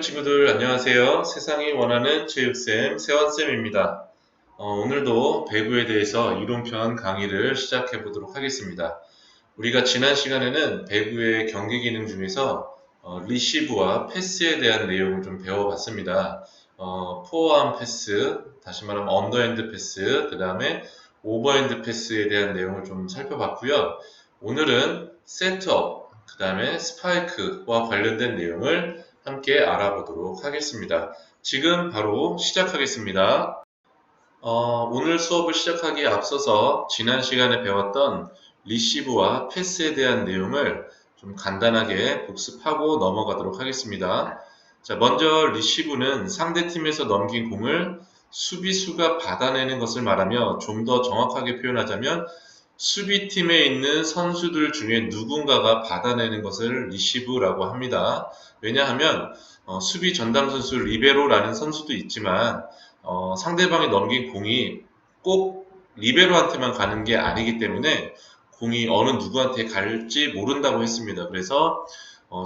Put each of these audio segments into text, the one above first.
친구들 안녕하세요. 세상이 원하는 체육쌤 세원쌤입니다. 오늘도 배구에 대해서 이론편 강의를 시작해 보도록 하겠습니다. 우리가 지난 시간에는 배구의 경기 기능 중에서 리시브와 패스에 대한 내용을 좀 배워봤습니다. 포어암 패스, 다시 말하면 언더핸드 패스, 그 다음에 오버핸드 패스에 대한 내용을 좀 살펴봤고요. 오늘은 세트업, 그 다음에 스파이크와 관련된 내용을 함께 알아보도록 하겠습니다. 지금 바로 시작하겠습니다. 오늘 수업을 시작하기에 앞서서 지난 시간에 배웠던 리시브와 패스에 대한 내용을 좀 간단하게 복습하고 넘어가도록 하겠습니다. 자, 먼저 리시브는 상대팀에서 넘긴 공을 수비수가 받아내는 것을 말하며 좀 더 정확하게 표현하자면 수비팀에 있는 선수들 중에 누군가가 받아내는 것을 리시브라고 합니다. 왜냐하면 수비 전담 선수 리베로라는 선수도 있지만 상대방이 넘긴 공이 꼭 리베로한테만 가는 게 아니기 때문에 공이 어느 누구한테 갈지 모른다고 했습니다. 그래서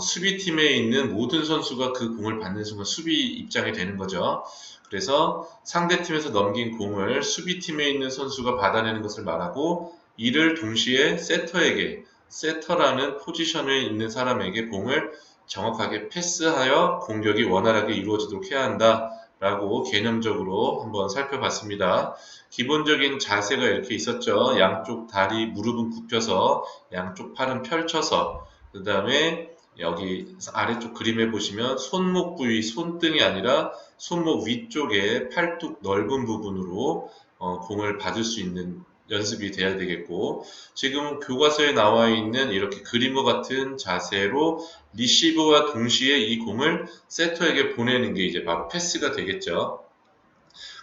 수비팀에 있는 모든 선수가 그 공을 받는 순간 수비 입장이 되는 거죠. 그래서 상대팀에서 넘긴 공을 수비팀에 있는 선수가 받아내는 것을 말하고 이를 동시에 세터라는 포지션에 있는 사람에게 공을 정확하게 패스하여 공격이 원활하게 이루어지도록 해야 한다라고 개념적으로 한번 살펴봤습니다. 기본적인 자세가 이렇게 있었죠. 양쪽 다리, 무릎은 굽혀서 양쪽 팔은 펼쳐서 그 다음에 여기 아래쪽 그림에 보시면 손목 부위, 손등이 아니라 손목 위쪽에 팔뚝 넓은 부분으로 공을 받을 수 있는 연습이 돼야 되겠고, 지금 교과서에 나와 있는 이렇게 그림과 같은 자세로 리시브와 동시에 이 공을 세터에게 보내는 게 이제 바로 패스가 되겠죠.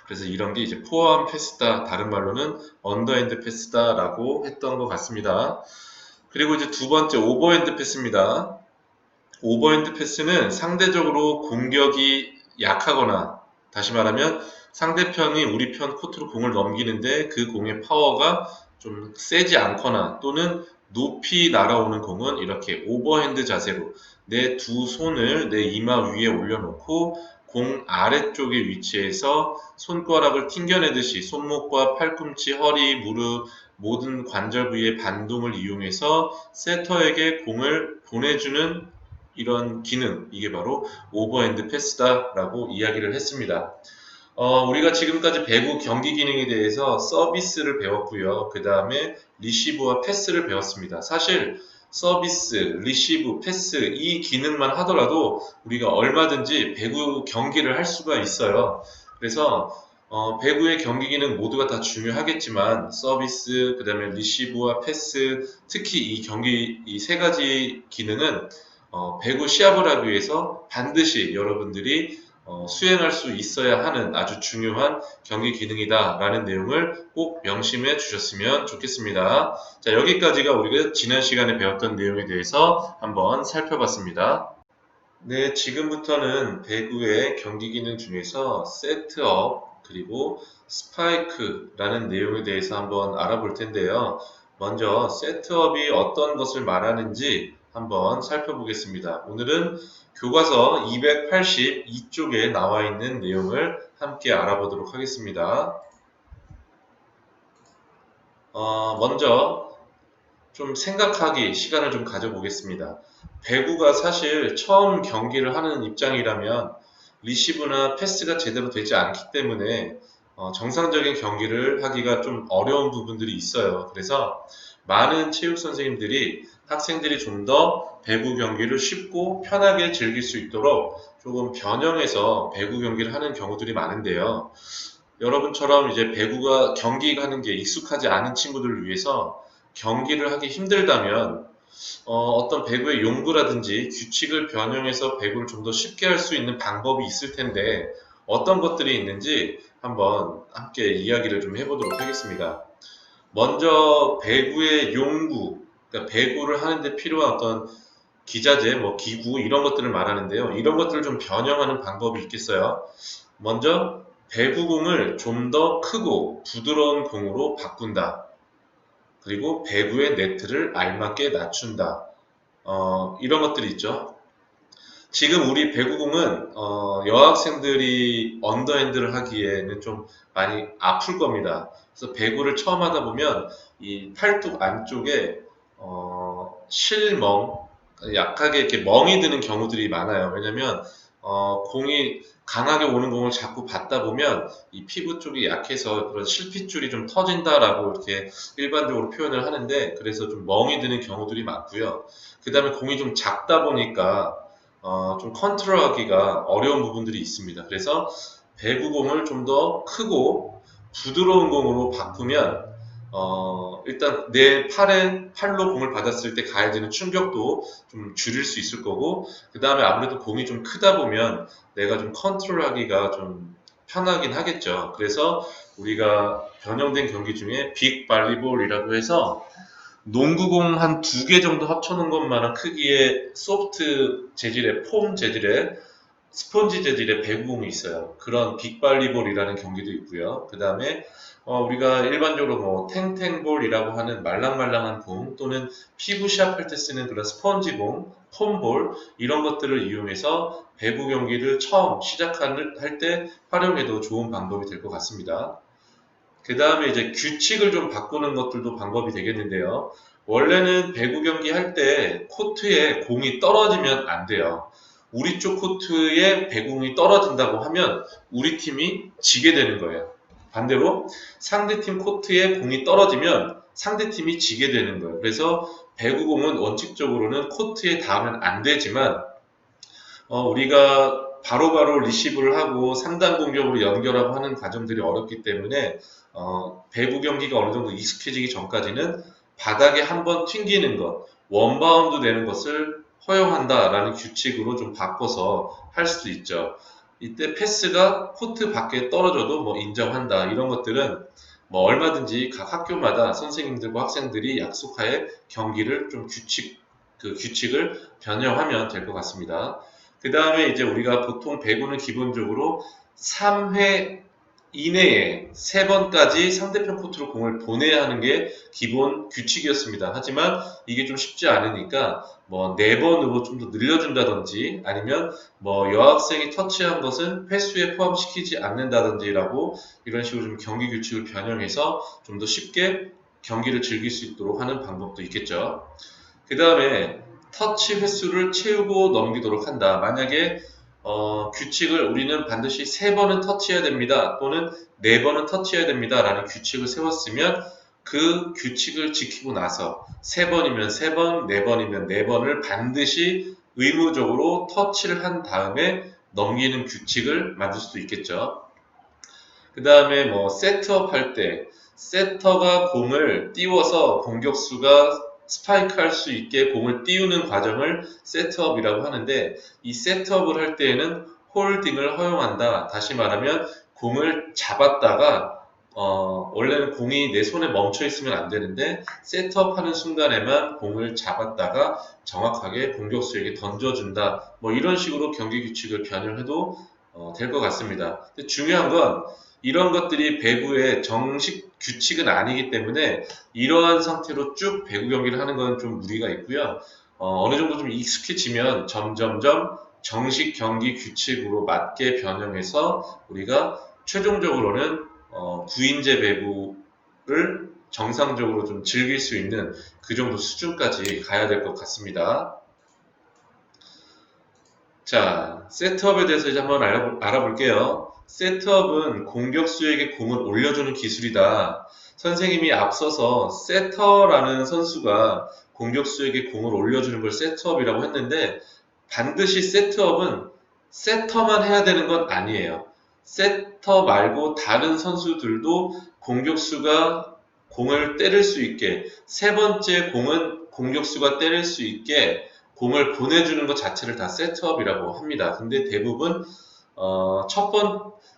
그래서 이런 게 이제 포어암 패스다, 다른 말로는 언더핸드 패스다라고 했던 것 같습니다. 그리고 이제 두 번째 오버핸드 패스입니다. 오버핸드 패스는 상대적으로 공격이 약하거나, 다시 말하면 상대편이 우리 편 코트로 공을 넘기는데 그 공의 파워가 좀 세지 않거나 또는 높이 날아오는 공은 이렇게 오버핸드 자세로 내 두 손을 내 이마 위에 올려놓고 공 아래쪽에 위치해서 손가락을 튕겨내듯이 손목과 팔꿈치, 허리, 무릎 모든 관절 부위의 반동을 이용해서 세터에게 공을 보내주는 이런 기능, 이게 바로 오버핸드 패스다라고 이야기를 했습니다. 우리가 지금까지 배구 경기 기능에 대해서 서비스를 배웠고요. 그 다음에 리시브와 패스를 배웠습니다. 사실 서비스, 리시브, 패스 이 기능만 하더라도 우리가 얼마든지 배구 경기를 할 수가 있어요. 그래서 배구의 경기 기능 모두가 다 중요하겠지만 서비스, 그 다음에 리시브와 패스, 특히 이 세 가지 기능은 배구 시합을 하기 위해서 반드시 여러분들이 수행할 수 있어야 하는 아주 중요한 경기 기능이다라는 내용을 꼭 명심해 주셨으면 좋겠습니다. 자, 여기까지가 우리가 지난 시간에 배웠던 내용에 대해서 한번 살펴봤습니다. 네, 지금부터는 배구의 경기 기능 중에서 세트업 그리고 스파이크라는 내용에 대해서 한번 알아볼 텐데요. 먼저 세트업이 어떤 것을 말하는지 한번 살펴보겠습니다. 오늘은 교과서 282쪽에 나와 있는 내용을 함께 알아보도록 하겠습니다. 먼저 좀 생각하기 시간을 좀 가져보겠습니다. 배구가 사실 처음 경기를 하는 입장이라면 리시브나 패스가 제대로 되지 않기 때문에 정상적인 경기를 하기가 좀 어려운 부분들이 있어요. 그래서 많은 체육 선생님들이 학생들이 좀 더 배구 경기를 쉽고 편하게 즐길 수 있도록 조금 변형해서 배구 경기를 하는 경우들이 많은데요. 여러분처럼 이제 배구가 경기하는 게 익숙하지 않은 친구들을 위해서 경기를 하기 힘들다면 어떤 배구의 용구라든지 규칙을 변형해서 배구를 좀 더 쉽게 할 수 있는 방법이 있을 텐데 어떤 것들이 있는지 한번 함께 이야기를 좀 해보도록 하겠습니다. 먼저 배구의 용구, 그러니까 배구를 하는데 필요한 어떤 기자재, 뭐 기구 이런 것들을 말하는데요. 이런 것들을 좀 변형하는 방법이 있겠어요. 먼저 배구공을 좀 더 크고 부드러운 공으로 바꾼다. 그리고 배구의 네트를 알맞게 낮춘다. 이런 것들이 있죠. 지금 우리 배구공은 여학생들이 언더핸드를 하기에는 좀 많이 아플 겁니다. 그래서 배구를 처음 하다 보면 이 팔뚝 안쪽에 실멍, 약하게 이렇게 멍이 드는 경우들이 많아요. 왜냐면 공이 강하게 오는 공을 자꾸 받다 보면 이 피부 쪽이 약해서 그런 실핏줄이 좀 터진다라고 이렇게 일반적으로 표현을 하는데, 그래서 좀 멍이 드는 경우들이 많고요. 그 다음에 공이 좀 작다 보니까 좀 컨트롤하기가 어려운 부분들이 있습니다. 그래서 배구공을 좀 더 크고 부드러운 공으로 바꾸면 일단 내 팔로 공을 받았을 때 가해지는 충격도 좀 줄일 수 있을 거고, 그 다음에 아무래도 공이 좀 크다 보면 내가 좀 컨트롤하기가 좀 편하긴 하겠죠. 그래서 우리가 변형된 경기 중에 빅 발리볼이라고 해서 농구공 한 두 개 정도 합쳐놓은 것만한 크기의 소프트 재질의 폼 재질의 스펀지 재질의 배구공이 있어요. 그런 빅발리볼이라는 경기도 있고요. 그 다음에 우리가 일반적으로 뭐 탱탱볼이라고 하는 말랑말랑한 공, 또는 피부 시합할 때 쓰는 그런 스펀지공, 폼볼, 이런 것들을 이용해서 배구 경기를 처음 시작할 때 활용해도 좋은 방법이 될 것 같습니다. 그 다음에 이제 규칙을 좀 바꾸는 것들도 방법이 되겠는데요. 원래는 배구 경기 할 때 코트에 공이 떨어지면 안 돼요. 우리 쪽 코트에 배구공이 떨어진다고 하면 우리 팀이 지게 되는 거예요. 반대로 상대팀 코트에 공이 떨어지면 상대팀이 지게 되는 거예요. 그래서 배구공은 원칙적으로는 코트에 닿으면 안 되지만 우리가 바로바로 리시브를 하고 상단 공격으로 연결하고 하는 과정들이 어렵기 때문에 배구 경기가 어느 정도 익숙해지기 전까지는 바닥에 한번 튕기는 것, 원바운드 되는 것을 허용한다라는 규칙으로 좀 바꿔서 할 수도 있죠. 이때 패스가 코트 밖에 떨어져도 뭐 인정한다, 이런 것들은 뭐 얼마든지 각 학교마다 선생님들과 학생들이 약속하에 경기를 좀 그 규칙을 변형하면 될 것 같습니다. 그 다음에 이제 우리가 보통 배구는 기본적으로 3회 이내에 3번까지 상대편 코트로 공을 보내야 하는 게 기본 규칙이었습니다. 하지만 이게 좀 쉽지 않으니까 뭐 4번으로 좀 더 늘려준다든지, 아니면 뭐 여학생이 터치한 것은 횟수에 포함시키지 않는다든지라고, 이런 식으로 좀 경기 규칙을 변형해서 좀 더 쉽게 경기를 즐길 수 있도록 하는 방법도 있겠죠. 그 다음에 터치 횟수를 채우고 넘기도록 한다. 만약에 규칙을 우리는 반드시 3번은 터치해야 됩니다, 또는 4번은 터치해야 됩니다 라는 규칙을 세웠으면, 그 규칙을 지키고 나서 3번이면 3번, 4번이면 4번을 반드시 의무적으로 터치를 한 다음에 넘기는 규칙을 만들 수도 있겠죠. 그 다음에 뭐 세트업 할 때 세터가 공을 띄워서 공격수가 스파이크 할 수 있게 공을 띄우는 과정을 세트업이라고 하는데, 이 세트업을 할 때에는 홀딩을 허용한다. 다시 말하면 공을 잡았다가 원래는 공이 내 손에 멈춰 있으면 안 되는데, 세트업 하는 순간에만 공을 잡았다가 정확하게 공격수에게 던져준다. 뭐 이런 식으로 경기 규칙을 변형해도 될 것 같습니다. 근데 중요한 건 이런 것들이 배구의 정식 규칙은 아니기 때문에 이러한 상태로 쭉 배구 경기를 하는 건 좀 무리가 있고요. 어느 정도 좀 익숙해지면 점점점 정식 경기 규칙으로 맞게 변형해서 우리가 최종적으로는 구인제 배구를 정상적으로 좀 즐길 수 있는 그 정도 수준까지 가야 될 것 같습니다. 자, 세트업에 대해서 이제 한번 알아볼게요. 세트업은 공격수에게 공을 올려주는 기술이다. 선생님이 앞서서 세터라는 선수가 공격수에게 공을 올려주는 걸 세트업이라고 했는데, 반드시 세트업은 세터만 해야 되는 건 아니에요. 세터 말고 다른 선수들도 공격수가 공을 때릴 수 있게, 3번째 공은 공격수가 때릴 수 있게 공을 보내주는 것 자체를 다 세트업이라고 합니다. 근데 대부분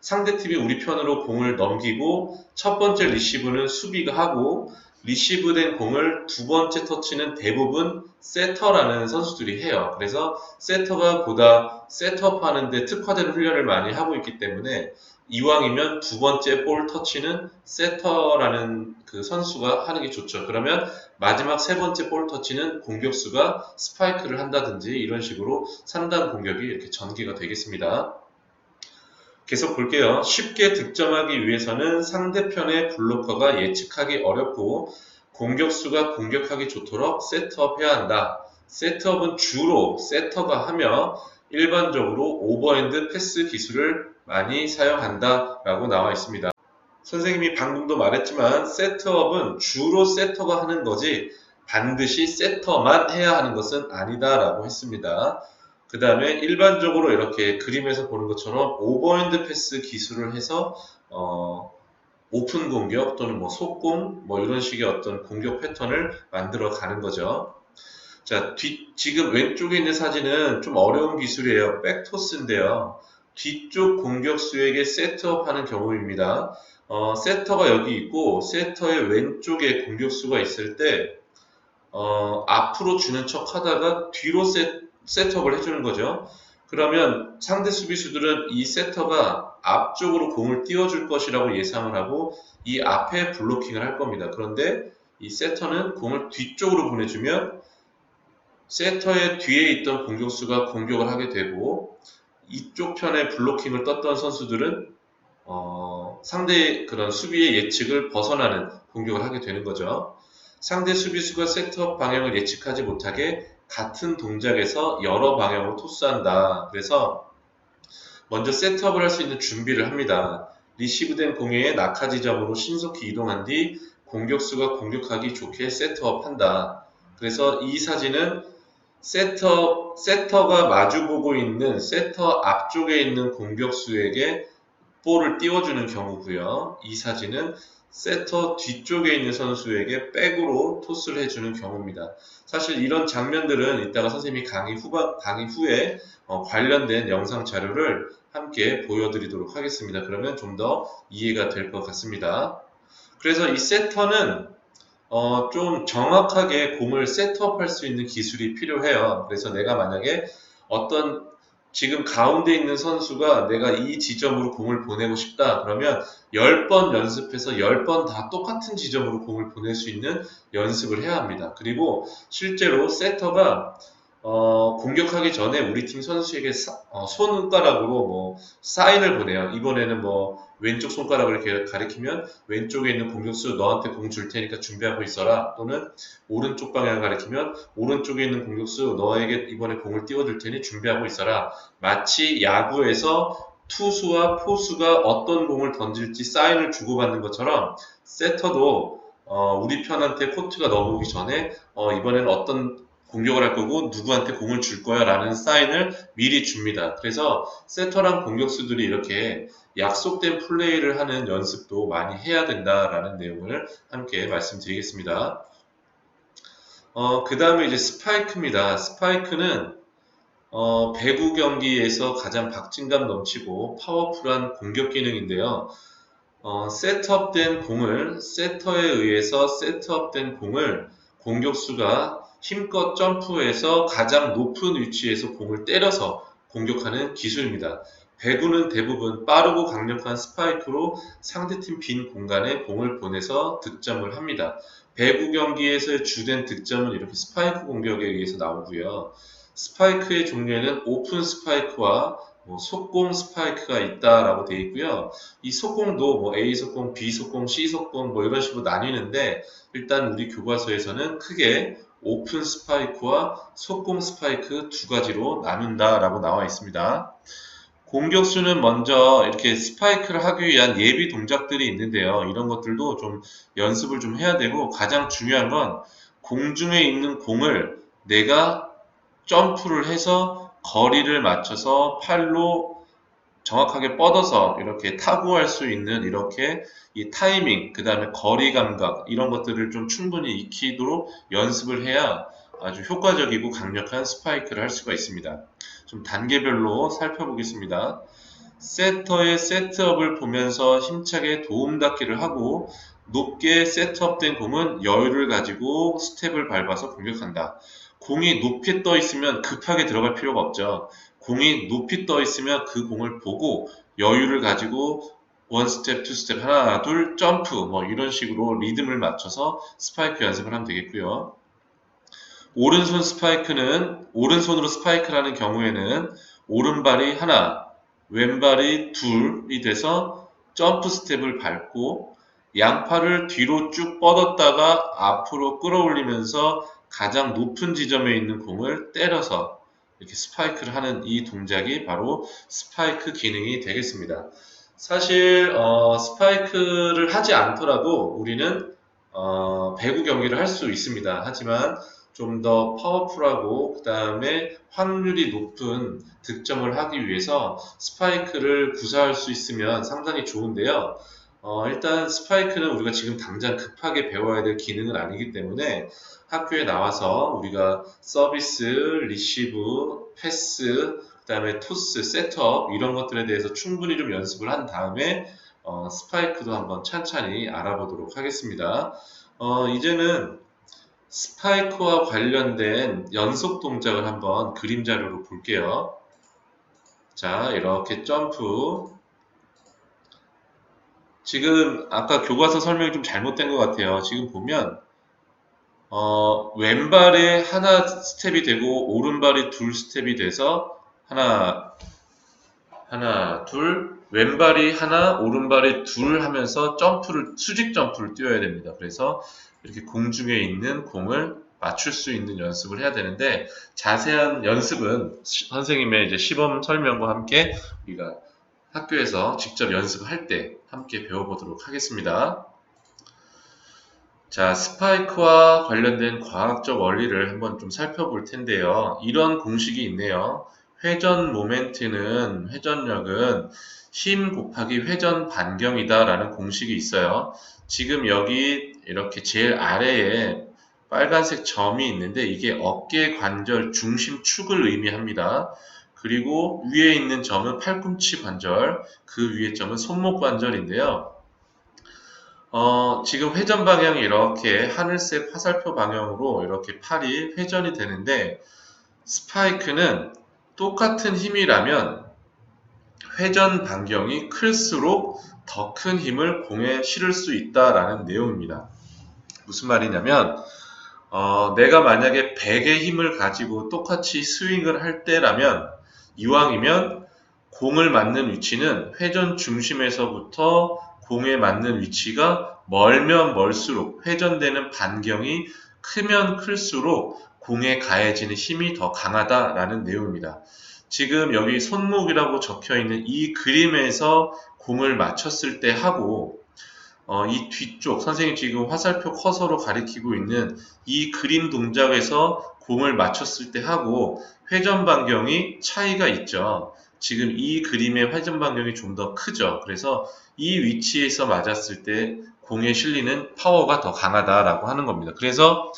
상대팀이 우리 편으로 공을 넘기고 첫 번째 리시브는 수비가 하고, 리시브된 공을 두 번째 터치는 대부분 세터라는 선수들이 해요. 그래서 세터가 보다 세트업 하는데 특화된 훈련을 많이 하고 있기 때문에 이왕이면 두 번째 볼 터치는 세터라는 그 선수가 하는 게 좋죠. 그러면 마지막 세 번째 볼 터치는 공격수가 스파이크를 한다든지 이런 식으로 3단 공격이 이렇게 전개가 되겠습니다. 계속 볼게요. 쉽게 득점하기 위해서는 상대편의 블로커가 예측하기 어렵고 공격수가 공격하기 좋도록 세트업해야 한다. 세트업은 주로 세터가 하며 일반적으로 오버핸드 패스 기술을 많이 사용한다 라고 나와 있습니다. 선생님이 방금도 말했지만 세트업은 주로 세터가 하는 거지 반드시 세터만 해야 하는 것은 아니다 라고 했습니다. 그 다음에 일반적으로 이렇게 그림에서 보는 것처럼 오버핸드 패스 기술을 해서 오픈 공격 또는 뭐 속공 뭐 이런 식의 어떤 공격 패턴을 만들어 가는 거죠. 자, 지금 왼쪽에 있는 사진은 좀 어려운 기술이에요. 백토스인데요. 뒤쪽 공격수에게 세트업 하는 경우입니다. 세터가 여기 있고, 세터의 왼쪽에 공격수가 있을 때, 앞으로 주는 척 하다가 뒤로 세트업을 해주는 거죠. 그러면 상대 수비수들은 이 세터가 앞쪽으로 공을 띄워줄 것이라고 예상을 하고, 이 앞에 블로킹을 할 겁니다. 그런데 이 세터는 공을 뒤쪽으로 보내주면, 세터의 뒤에 있던 공격수가 공격을 하게 되고 이쪽 편에 블로킹을 떴던 선수들은 상대의 그런 수비의 예측을 벗어나는 공격을 하게 되는 거죠. 상대 수비수가 세트업 방향을 예측하지 못하게 같은 동작에서 여러 방향으로 토스한다. 그래서 먼저 세트업을 할 수 있는 준비를 합니다. 리시브된 공의 낙하 지점으로 신속히 이동한 뒤 공격수가 공격하기 좋게 세트업한다. 그래서 이 사진은 세터가 마주보고 있는 세터 앞쪽에 있는 공격수에게 볼을 띄워주는 경우고요. 이 사진은 세터 뒤쪽에 있는 선수에게 백으로 토스를 해주는 경우입니다. 사실 이런 장면들은 이따가 선생님이 강의 후에 관련된 영상 자료를 함께 보여드리도록 하겠습니다. 그러면 좀 더 이해가 될 것 같습니다. 그래서 이 세터는 좀 정확하게 공을 셋업할 수 있는 기술이 필요해요. 그래서 내가 만약에 어떤 지금 가운데 있는 선수가 내가 이 지점으로 공을 보내고 싶다. 그러면 10번 연습해서 10번 다 똑같은 지점으로 공을 보낼 수 있는 연습을 해야 합니다. 그리고 실제로 세터가 공격하기 전에 우리 팀 선수에게 손가락으로 뭐 사인을 보내요. 이번에는 뭐 왼쪽 손가락을 이렇게 가리키면 왼쪽에 있는 공격수 너한테 공 줄 테니까 준비하고 있어라. 또는 오른쪽 방향을 가리키면 오른쪽에 있는 공격수 너에게 이번에 공을 띄워줄 테니 준비하고 있어라. 마치 야구에서 투수와 포수가 어떤 공을 던질지 사인을 주고받는 것처럼 세터도 우리 편한테 코트가 넘어오기 전에 이번에는 어떤 공격을 할 거고 누구한테 공을 줄 거야 라는 사인을 미리 줍니다. 그래서 세터랑 공격수들이 이렇게 약속된 플레이를 하는 연습도 많이 해야 된다라는 내용을 함께 말씀드리겠습니다. 그 다음에 이제 스파이크입니다. 스파이크는 배구 경기에서 가장 박진감 넘치고 파워풀한 공격 기능인데요. 셋업된 공을 세터에 의해서 셋업된 공을 공격수가 힘껏 점프해서 가장 높은 위치에서 공을 때려서 공격하는 기술입니다. 배구는 대부분 빠르고 강력한 스파이크로 상대팀 빈 공간에 공을 보내서 득점을 합니다. 배구 경기에서의 주된 득점은 이렇게 스파이크 공격에 의해서 나오고요. 스파이크의 종류에는 오픈 스파이크와 속공 스파이크가 있다라고 되어 있고요. 이 속공도 뭐 A 속공, B 속공, C 속공 뭐 이런 식으로 나뉘는데 일단 우리 교과서에서는 크게 오픈 스파이크와 속공 스파이크 두 가지로 나눈다라고 나와 있습니다. 공격수는 먼저 이렇게 스파이크를 하기 위한 예비 동작들이 있는데요. 이런 것들도 좀 연습을 좀 해야 되고 가장 중요한 건 공중에 있는 공을 내가 점프를 해서 거리를 맞춰서 팔로 정확하게 뻗어서 이렇게 타구할 수 있는 이렇게 이 타이밍, 그 다음에 거리 감각 이런 것들을 좀 충분히 익히도록 연습을 해야 아주 효과적이고 강력한 스파이크를 할 수가 있습니다. 좀 단계별로 살펴보겠습니다. 세터의 세트업을 보면서 힘차게 도움 닫기를 하고 높게 세트업된 공은 여유를 가지고 스텝을 밟아서 공격한다. 공이 높이 떠 있으면 급하게 들어갈 필요가 없죠. 공이 높이 떠 있으면 그 공을 보고 여유를 가지고 원 스텝, 투 스텝, 하나, 둘, 점프 뭐 이런 식으로 리듬을 맞춰서 스파이크 연습을 하면 되겠고요. 오른손으로 스파이크를 하는 경우에는 오른발이 하나, 왼발이 둘이 돼서 점프 스텝을 밟고 양팔을 뒤로 쭉 뻗었다가 앞으로 끌어올리면서 가장 높은 지점에 있는 공을 때려서 이렇게 스파이크를 하는 이 동작이 바로 스파이크 기능이 되겠습니다. 사실 스파이크를 하지 않더라도 우리는 배구 경기를 할 수 있습니다. 하지만 좀 더 파워풀하고 그 다음에 확률이 높은 득점을 하기 위해서 스파이크를 구사할 수 있으면 상당히 좋은데요. 일단 스파이크는 우리가 지금 당장 급하게 배워야 될 기능은 아니기 때문에 학교에 나와서 우리가 서비스, 리시브, 패스, 그 다음에 토스, 셋업 이런 것들에 대해서 충분히 좀 연습을 한 다음에 스파이크도 한번 찬찬히 알아보도록 하겠습니다. 이제는 스파이크와 관련된 연속 동작을 한번 그림 자료로 볼게요. 자, 이렇게 점프. 지금 아까 교과서 설명이 좀 잘못된 것 같아요. 지금 보면 왼발에 하나 스텝이 되고 오른발이 둘 스텝이 돼서 하나, 둘, 왼발이 하나, 오른발이 둘 하면서 수직 점프를 뛰어야 됩니다. 그래서 이렇게 공중에 있는 공을 맞출 수 있는 연습을 해야 되는데, 자세한 연습은 선생님의 이제 시범 설명과 함께 우리가 학교에서 직접 연습할 때 함께 배워보도록 하겠습니다. 자, 스파이크와 관련된 과학적 원리를 한번 좀 살펴볼 텐데요. 이런 공식이 있네요. 회전력은 힘 곱하기 회전 반경이다라는 공식이 있어요. 지금 여기 이렇게 제일 아래에 빨간색 점이 있는데 이게 어깨 관절 중심축을 의미합니다. 그리고 위에 있는 점은 팔꿈치 관절, 그 위에 점은 손목 관절인데요. 지금 회전 방향이 이렇게 하늘색 화살표 방향으로 이렇게 팔이 회전이 되는데 스파이크는 똑같은 힘이라면 회전 반경이 클수록 더 큰 힘을 공에 실을 수 있다라는 내용입니다. 무슨 말이냐면 내가 만약에 100의 힘을 가지고 똑같이 스윙을 할 때라면 이왕이면 공을 맞는 위치는 회전 중심에서부터 공에 맞는 위치가 멀면 멀수록 회전되는 반경이 크면 클수록 공에 가해지는 힘이 더 강하다라는 내용입니다. 지금 여기 손목이라고 적혀 있는 이 그림에서 공을 맞췄을 때 하고 이 뒤쪽 선생님 지금 화살표 커서로 가리키고 있는 이 그림 동작에서 공을 맞췄을 때 하고 회전 반경이 차이가 있죠. 지금 이 그림의 회전 반경이 좀 더 크죠. 그래서 이 위치에서 맞았을 때 공에 실리는 파워가 더 강하다라고 하는 겁니다. 그래서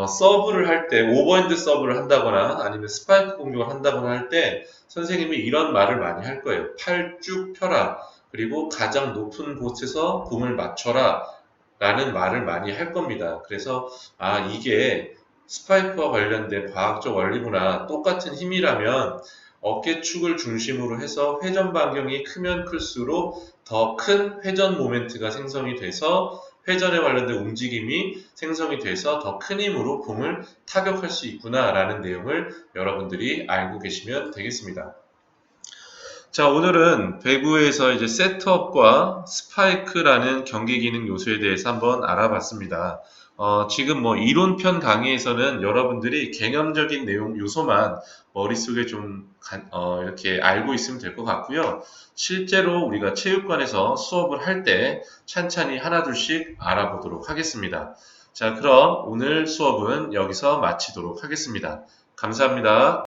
서브를 할 때 오버핸드 서브를 한다거나 아니면 스파이크 공격을 한다거나 할 때 선생님이 이런 말을 많이 할 거예요. 팔 쭉 펴라. 그리고 가장 높은 곳에서 공을 맞춰라 라는 말을 많이 할 겁니다. 그래서 이게 스파이크와 관련된 과학적 원리구나. 똑같은 힘이라면 어깨축을 중심으로 해서 회전 반경이 크면 클수록 더 큰 회전 모멘트가 생성이 돼서 회전에 관련된 움직임이 생성이 돼서 더 큰 힘으로 공을 타격할 수 있구나라는 내용을 여러분들이 알고 계시면 되겠습니다. 자, 오늘은 배구에서 이제 세트업과 스파이크라는 경기 기능 요소에 대해서 한번 알아봤습니다. 지금 뭐 이론편 강의에서는 여러분들이 개념적인 내용 요소만 머릿속에 좀 이렇게 알고 있으면 될 것 같고요. 실제로 우리가 체육관에서 수업을 할 때 찬찬히 하나둘씩 알아보도록 하겠습니다. 자, 그럼 오늘 수업은 여기서 마치도록 하겠습니다. 감사합니다.